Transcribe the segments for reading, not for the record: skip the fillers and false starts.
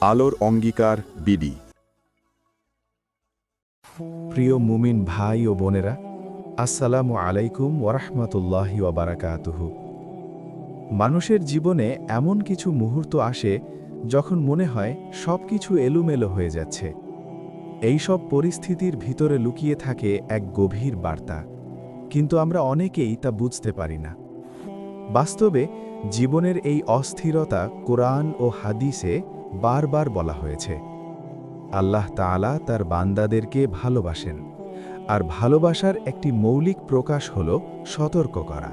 আলোর অঙ্গীকার বিডি। প্রিয় মুমিন ভাই ও বোনেরা, আসসালামু আলাইকুম ওয়ারাহমাতুল্লাহি ওয়াবারাকাতুহু। মানুষের জীবনে এমন কিছু মুহূর্ত আসে যখন মনে হয় সব কিছু এলোমেলো হয়ে যাচ্ছে। এই সব পরিস্থিতির ভিতরে লুকিয়ে থাকে এক গভীর বার্তা, কিন্তু আমরা অনেকেই তা বুঝতে পারি না। বাস্তবে জীবনের এই অস্থিরতা কোরআন ও হাদিসে বারবার বলা হয়েছে। আল্লাহ তাআলা তার বান্দাদেরকে ভালোবাসেন, আর ভালোবাসার একটি মৌলিক প্রকাশ হল সতর্ক করা।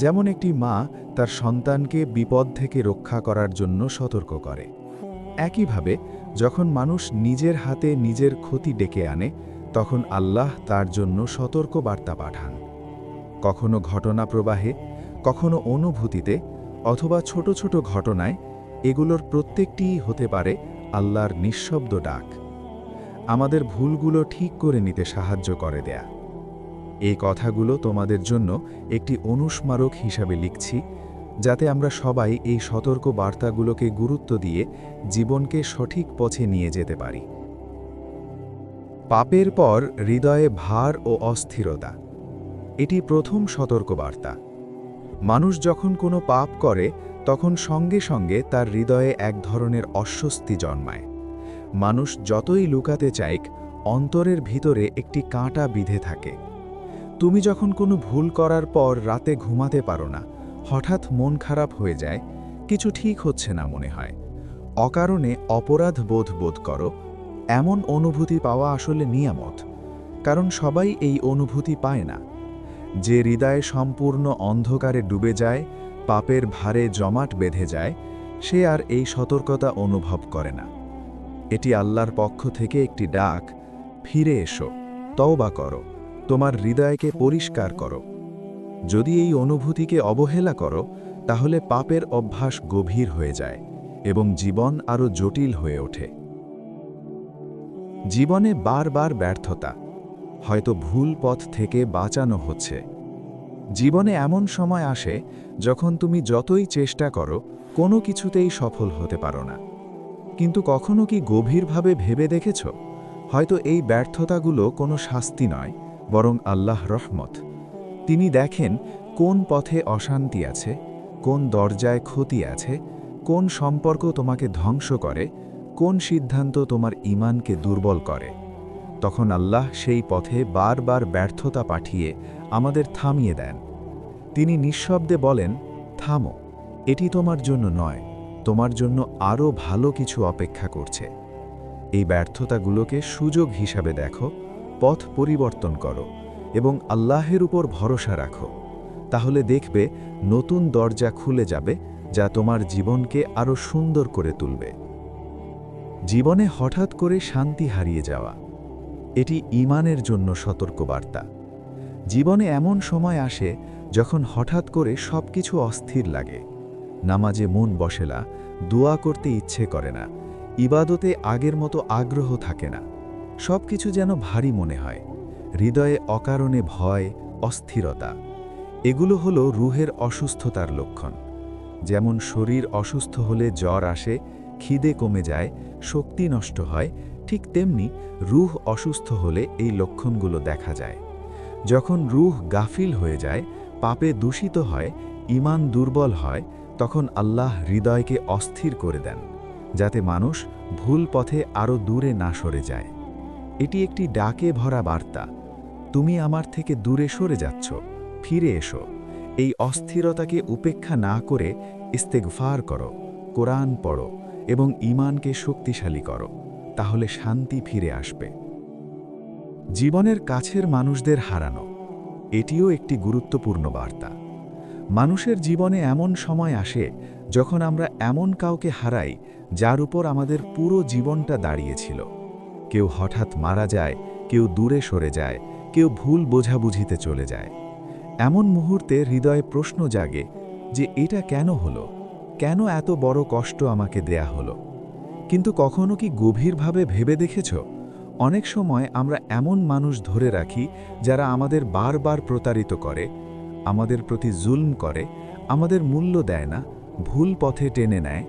যেমন একটি মা তার সন্তানকে বিপদ থেকে রক্ষা করার জন্য সতর্ক করে, একইভাবে যখন মানুষ নিজের হাতে নিজের ক্ষতি ডেকে আনে, তখন আল্লাহ তার জন্য সতর্ক বার্তা পাঠান। কখনো ঘটনা প্রবাহে, কখনো অনুভূতিতে, অথবা ছোট ছোট ঘটনায়, এগুলোর প্রত্যেকটিই হতে পারে আল্লাহর নিঃশব্দ ডাক, আমাদের ভুলগুলো ঠিক করে নিতে সাহায্য করে দেয়া। এই কথাগুলো তোমাদের জন্য একটি অনুস্মারক হিসাবে লিখছি, যাতে আমরা সবাই এই সতর্ক বার্তাগুলোকে গুরুত্ব দিয়ে জীবনকে সঠিক পথে নিয়ে যেতে পারি। পাপের পর হৃদয়ে ভার ও অস্থিরতা, এটি প্রথম সতর্কবার্তা। মানুষ যখন কোনো পাপ করে, তখন সঙ্গে সঙ্গে তার হৃদয়ে এক ধরনের অস্বস্তি জন্মায়। মানুষ যতই লুকাতে চাইক, অন্তরের ভিতরে একটি কাঁটা বিঁধে থাকে। তুমি যখন কোনো ভুল করার পর রাতে ঘুমাতে পারো না, হঠাৎ মন খারাপ হয়ে যায়, কিছু ঠিক হচ্ছে না মনে হয়, অকারণে অপরাধ বোধ করো, এমন অনুভূতি পাওয়া আসলে নিয়ামত, কারণ সবাই এই অনুভূতি পায় না। যে হৃদয়ে সম্পূর্ণ অন্ধকারে ডুবে যায়, পাপের ভারে জমাট বেঁধে যায়, সে আর এই সতর্কতা অনুভব করে না। এটি আল্লাহর পক্ষ থেকে একটি ডাক, ফিরে এসো, তওবা করো, তোমার হৃদয়কে পরিষ্কার করো। যদি এই অনুভূতিকে অবহেলা করো, তাহলে পাপের অভ্যাস গভীর হয়ে যায় এবং জীবন আরও জটিল হয়ে ওঠে। জীবনে বারবার ব্যর্থতা, হয়তো ভুল পথ থেকে বাঁচানো হচ্ছে। জীবনে এমন সময় আসে যখন তুমি যতই চেষ্টা করো, কোনো কিছুতেই সফল হতে পারো না। কিন্তু কখনো কি গভীরভাবে ভেবে দেখেছ, হয়তো এই ব্যর্থতাগুলো কোনো শাস্তি নয়, বরং আল্লাহর রহমত। তিনি দেখেন কোন পথে অশান্তি আছে, কোন দরজায় ক্ষতি আছে, কোন সম্পর্ক তোমাকে ধ্বংস করে, কোন সিদ্ধান্ত তোমার ঈমানকে দুর্বল করে। তখন আল্লাহ সেই পথে বারবার ব্যর্থতা পাঠিয়ে আমাদের থামিয়ে দেন। তিনি নিঃশব্দে বলেন, থামো, এটি তোমার জন্য নয়, তোমার জন্য আরও ভালো কিছু অপেক্ষা করছে। এই ব্যর্থতাগুলোকে সুযোগ হিসাবে দেখো, পথ পরিবর্তন করো এবং আল্লাহের উপর ভরসা রাখো। তাহলে দেখবে নতুন দরজা খুলে যাবে, যা তোমার জীবনকে আরও সুন্দর করে তুলবে। জীবনে হঠাৎ করে শান্তি হারিয়ে যাওয়া, এটি ঈমানের জন্য সতর্কবার্তা। জীবনে এমন সময় আসে যখন হঠাৎ করে সবকিছু অস্থির লাগে। নামাজে মন বসে না, দোয়া করতে ইচ্ছে করে না, ইবাদতে আগের মতো আগ্রহ থাকে না, সবকিছু যেন ভারী মনে হয়। হৃদয়ে অকারণে ভয়, অস্থিরতা, এগুলো হলো রূহের অসুস্থতার লক্ষণ। যেমন শরীর অসুস্থ হলে জ্বর আসে, খিদে কমে যায়, শক্তি নষ্ট হয়, ঠিক তেমনি রূহ অসুস্থ হলে এই লক্ষণগুলো দেখা যায়। যখন রূহ গাফিল হয়ে যায়, পাপে দূষিত হয়, ঈমান দুর্বল হয়, তখন আল্লাহ হৃদয়কে অস্থির করে দেন, যাতে মানুষ ভুল পথে আরও দূরে না সরে যায়। এটি একটি ডাকে ভরা বার্তা, তুমি আমার থেকে দূরে সরে যাচ্ছ, ফিরে এসো। এই অস্থিরতাকে উপেক্ষা না করে ইস্তেগফার করো, কোরআন পড়ো এবং ঈমানকে শক্তিশালী করো, তাহলে শান্তি ফিরে আসবে। জীবনের কাছের মানুষদের হারানো, এটিও একটি গুরুত্বপূর্ণ বার্তা। মানুষের জীবনে এমন সময় আসে যখন আমরা এমন কাউকে হারাই, যার উপর আমাদের পুরো জীবনটা দাঁড়িয়েছিল। কেউ হঠাৎ মারা যায়, কেউ দূরে সরে যায়, কেউ ভুল বোঝাবুঝিতে চলে যায়। এমন মুহূর্তে হৃদয়ে প্রশ্ন জাগে যে এটা কেন হলো, কেন এত বড় কষ্ট আমাকে দেয়া হলো। কিন্তু কখনো কি গভীরভাবে ভেবে দেখেছ, অনেক সময় আমরা এমন মানুষ ধরে রাখি যারা আমাদের বারবার প্রতারিত করে, আমাদের প্রতি জুলম করে, আমাদের মূল্য দেয় না, ভুল পথে টেনে নেয়।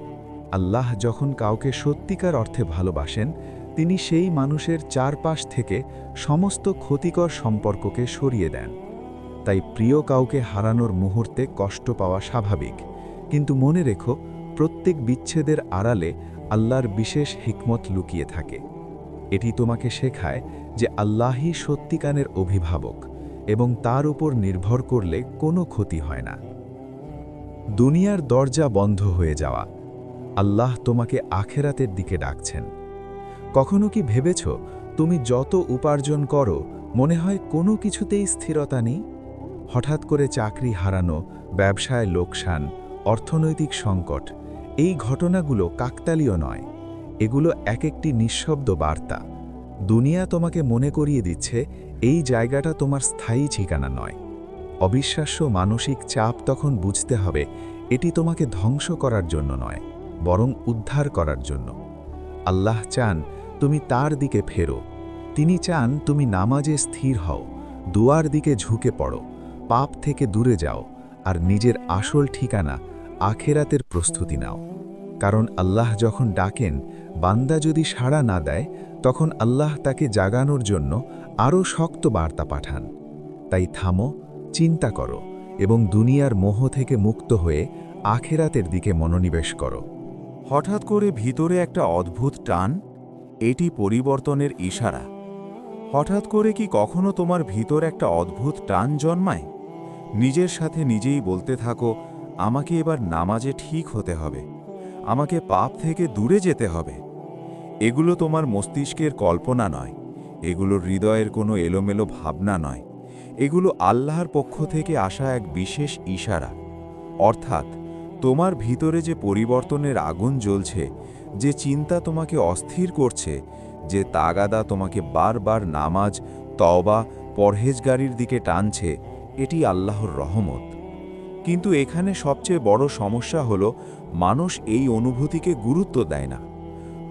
আল্লাহ যখন কাউকে সত্যিকার অর্থে ভালোবাসেন, তিনি সেই মানুষের চারপাশ থেকে সমস্ত ক্ষতিকর সম্পর্ককে সরিয়ে দেন। তাই প্রিয় কাউকে হারানোর মুহূর্তে কষ্ট পাওয়া স্বাভাবিক, কিন্তু মনে রেখো, প্রত্যেক বিচ্ছেদের আড়ালে আল্লাহর বিশেষ হিকমত লুকিয়ে থাকে। এটি তোমাকে শেখায় যে আল্লাহই সত্যিকারের অভিভাবক এবং তার উপর নির্ভর করলে কোনো ক্ষতি হয় না। দুনিয়ার দরজা বন্ধ হয়ে যাওয়া। আল্লাহ তোমাকে আখেরাতের দিকে ডাকছেন। কখনো কি ভেবেছ, তুমি যত উপার্জন করো মনে হয় কোনো কিছুতেই স্থিরতা নেই? হঠাৎ করে চাকরি হারানো, ব্যবসায় লোকসান, অর্থনৈতিক সংকট, এই ঘটনাগুলো কাকতালীয় নয়, এগুলো এক একটি নিঃশব্দ বার্তা। দুনিয়া তোমাকে মনে করিয়ে দিচ্ছে এই জায়গাটা তোমার স্থায়ী ঠিকানা নয়। অবিশ্বাস্য মানসিক চাপ তখন বুঝতে হবে এটি তোমাকে ধ্বংস করার জন্য নয়, বরং উদ্ধার করার জন্য। আল্লাহ চান তুমি তার দিকে ফেরো। তিনি চান তুমি নামাজে স্থির হও, দুয়ার দিকে ঝুঁকে পড়ো, পাপ থেকে দূরে যাও, আর নিজের আসল ঠিকানা আখেরাতের প্রস্তুতি নাও। কারণ আল্লাহ যখন ডাকেন, বান্দা যদি সাড়া না দেয়, তখন আল্লাহ তাকে জাগানোর জন্য আরও শক্ত বার্তা পাঠান। তাই থামো, চিন্তা করো এবং দুনিয়ার মোহ থেকে মুক্ত হয়ে আখেরাতের দিকে মনোনিবেশ করো। হঠাৎ করে ভিতরে একটা অদ্ভুত টান, এটি পরিবর্তনের ইশারা। হঠাৎ করে কি কখনো তোমার ভিতর একটা অদ্ভুত টান জন্মায়? নিজের সাথে নিজেই বলতে থাকো, আমাকে এবার নামাজে ঠিক হতে হবে, আমাকে পাপ থেকে দূরে যেতে হবে। এগুলো তোমার মস্তিষ্কের কল্পনা নয়, এগুলো হৃদয়ের কোনো এলোমেলো ভাবনা নয়, এগুলো আল্লাহর পক্ষ থেকে আসা এক বিশেষ ইশারা। অর্থাৎ তোমার ভিতরে যে পরিবর্তনের আগুন জ্বলছে, যে চিন্তা তোমাকে অস্থির করছে, যে তাগাদা তোমাকে বারবার নামাজ, তওবা, পরহেজগারির দিকে টানছে, এটি আল্লাহর রহমত। কিন্তু এখানে সবচেয়ে বড় সমস্যা হলো, মানুষ এই অনুভূতিকে গুরুত্ব দেয় না।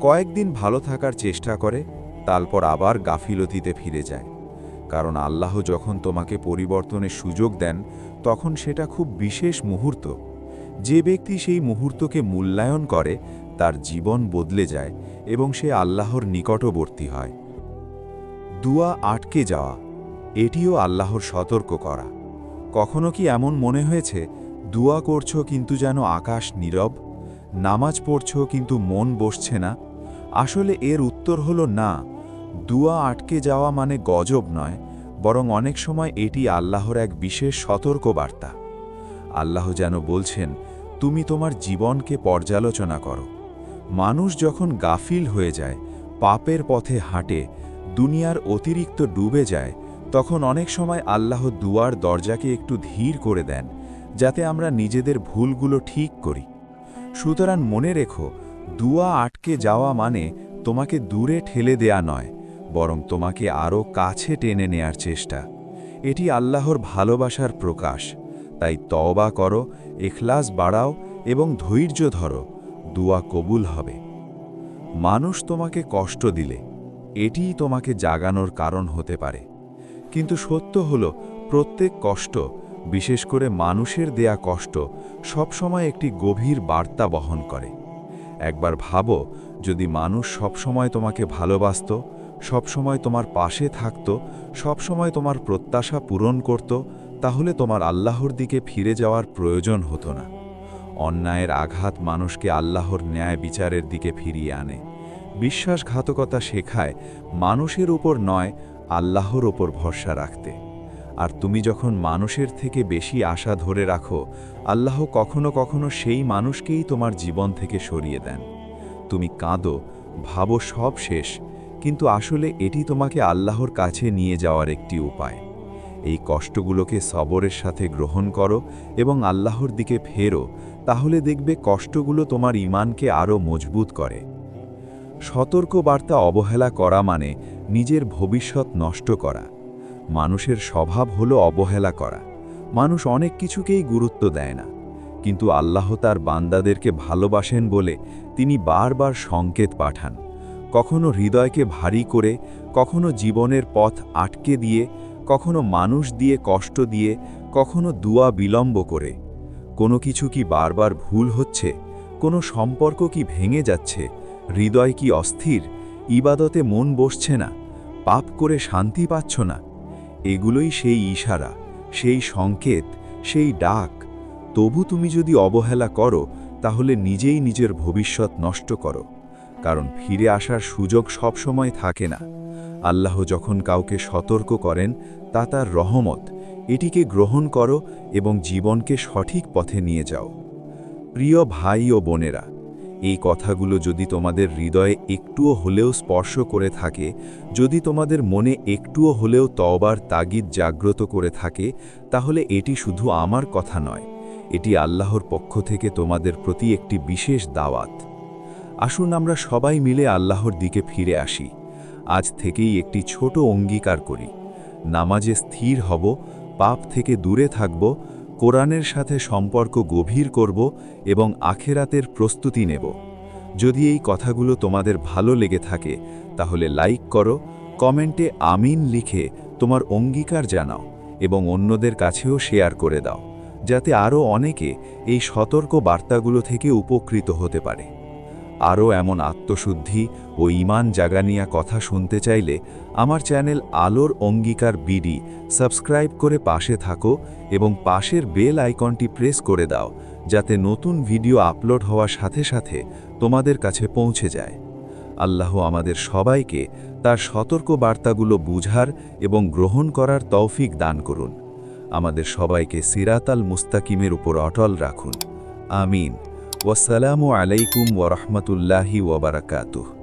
কয়েকদিন ভালো থাকার চেষ্টা করে, তারপর আবার গাফিলতিতে ফিরে যায়। কারণ আল্লাহ যখন তোমাকে পরিবর্তনের সুযোগ দেন, তখন সেটা খুব বিশেষ মুহূর্ত। যে ব্যক্তি সেই মুহূর্তকে মূল্যায়ন করে, তার জীবন বদলে যায় এবং সে আল্লাহর নিকটবর্তী হয়। দুয়া আটকে যাওয়া, এটিও আল্লাহর সতর্ক করা। কখনো কি এমন মনে হয়েছে, দুয়া করছো কিন্তু যেন আকাশ নীরব? নামাজ পড়ছো কিন্তু মন বসছে না? আসলে এর উত্তর হলো না। দুয়া আটকে যাওয়া মানে গজব নয়, বরং অনেক সময় এটি আল্লাহর এক বিশেষ সতর্কবার্তা। আল্লাহ যেন বলছেন, তুমি তোমার জীবনকে পর্যালোচনা করো। মানুষ যখন গাফিল হয়ে যায়, পাপের পথে হাঁটে, দুনিয়ার অতিরিক্ত ডুবে যায়, তখন অনেক সময় আল্লাহ দুয়ার দরজাকে একটু ধীর করে দেন, যাতে আমরা নিজেদের ভুলগুলো ঠিক করি। সুতরাং মনে রেখো, দুয়া আটকে যাওয়া মানে তোমাকে দূরে ঠেলে দেয়া নয়, বরং তোমাকে আরও কাছে টেনে নেয়ার চেষ্টা। এটি আল্লাহর ভালোবাসার প্রকাশ। তাই তওবা করো, ইখলাস বাড়াও এবং ধৈর্য ধরো, দুয়া কবুল হবে। মানুষ তোমাকে কষ্ট দিলে এটিই তোমাকে জাগানোর কারণ হতে পারে। কিন্তু সত্য হলো, প্রত্যেক কষ্ট, বিশেষ করে মানুষের দেয়া কষ্ট, সবসময় একটি গভীর বার্তা বহন করে। একবার ভাবো, যদি মানুষ সবসময় তোমাকে ভালোবাসত, সবসময় তোমার পাশে থাকত, সবসময় তোমার প্রত্যাশা পূরণ করত, তাহলে তোমার আল্লাহর দিকে ফিরে যাওয়ার প্রয়োজন হতো না। অন্যায়ের আঘাত মানুষকে আল্লাহর ন্যায় বিচারের দিকে ফিরিয়ে আনে। বিশ্বাসঘাতকতা শেখায় মানুষের উপর নয়, আল্লাহর ওপর ভরসা রাখতে। আর তুমি যখন মানুষের থেকে বেশি আশা ধরে রাখো, আল্লাহ কখনো কখনো সেই মানুষকেই তোমার জীবন থেকে সরিয়ে দেন। তুমি কাঁদো, ভাবো সব শেষ, কিন্তু আসলে এটি তোমাকে আল্লাহর কাছে নিয়ে যাওয়ার একটি উপায়। এই কষ্টগুলোকে সবরের সাথে গ্রহণ করো এবং আল্লাহর দিকে ফেরো, তাহলে দেখবে কষ্টগুলো তোমার ঈমানকে আরও মজবুত করে। সতর্কবার্তা অবহেলা করা মানে নিজের ভবিষ্যৎ নষ্ট করা। মানুষের স্বভাব হলো অবহেলা করা। মানুষ অনেক কিছুকেই গুরুত্ব দেয় না, কিন্তু আল্লাহ তার বান্দাদেরকে ভালোবাসেন বলে তিনি বারবার সংকেত পাঠান। কখনো হৃদয়কে ভারী করে, কখনো জীবনের পথ আটকে দিয়ে, কখনো মানুষ দিয়ে কষ্ট দিয়ে, কখনো দুয়া বিলম্ব করে। কোনো কিছু কি বারবার ভুল হচ্ছে? কোনো সম্পর্ক কি ভেঙে যাচ্ছে, হৃদয় কি অস্থির, ইবাদতে মন বসছে না, পাপ করে শান্তি পাচ্ছ না? এগুলোই সেই ইশারা, সেই সংকেত, সেই ডাক। তবু তুমি যদি অবহেলা করো, তাহলে নিজেই নিজের ভবিষ্যৎ নষ্ট করো। কারণ ফিরে আসার সুযোগ সবসময় থাকে না। আল্লাহ যখন কাউকে সতর্ক করেন, তা তার রহমত। এটিকে গ্রহণ করো এবং জীবনকে সঠিক পথে নিয়ে যাও। প্রিয় ভাই ও বোনেরা, এই কথাগুলো যদি তোমাদের হৃদয়ে একটুও হলেও স্পর্শ করে থাকে, যদি তোমাদের মনে একটুও হলেও তওবার তাগিদ জাগ্রত করে থাকে, তাহলে এটি শুধু আমার কথা নয়, এটি আল্লাহর পক্ষ থেকে তোমাদের প্রতি একটি বিশেষ দাওয়াত। আসুন আমরা সবাই মিলে আল্লাহর দিকে ফিরে আসি। আজ থেকেই একটি ছোট অঙ্গীকার করি। নামাজে স্থির হব, পাপ থেকে দূরে থাকব, কোরআনের সাথে সম্পর্ক গভীর করব এবং আখেরাতের প্রস্তুতি নেব। যদি এই কথাগুলো তোমাদের ভালো লেগে থাকে, তাহলে লাইক করো, কমেন্টে আমিন লিখে তোমার অঙ্গীকার জানাও এবং অন্যদের কাছেও শেয়ার করে দাও, যাতে আরও অনেকে এই সতর্ক বার্তাগুলো থেকে উপকৃত হতে পারে। আরও এমন আত্মশুদ্ধি ও ঈমান জাগানিয়া কথা শুনতে চাইলে আমার চ্যানেল আলোর অঙ্গীকার বিডি সাবস্ক্রাইব করে পাশে থাকো এবং পাশের বেল আইকনটি প্রেস করে দাও, যাতে নতুন ভিডিও আপলোড হওয়ার সাথে সাথে তোমাদের কাছে পৌঁছে যায়। আল্লাহ আমাদের সবাইকে তার সতর্ক বার্তাগুলো বুঝার এবং গ্রহণ করার তৌফিক দান করুন। আমাদের সবাইকে সিরাতাল মুস্তাকিমের উপর অটল রাখুন। আমিন। ওয়াসসালামু আলাইকুম ওয়া রাহমাতুল্লাহি ওয়া বারাকাতুহু।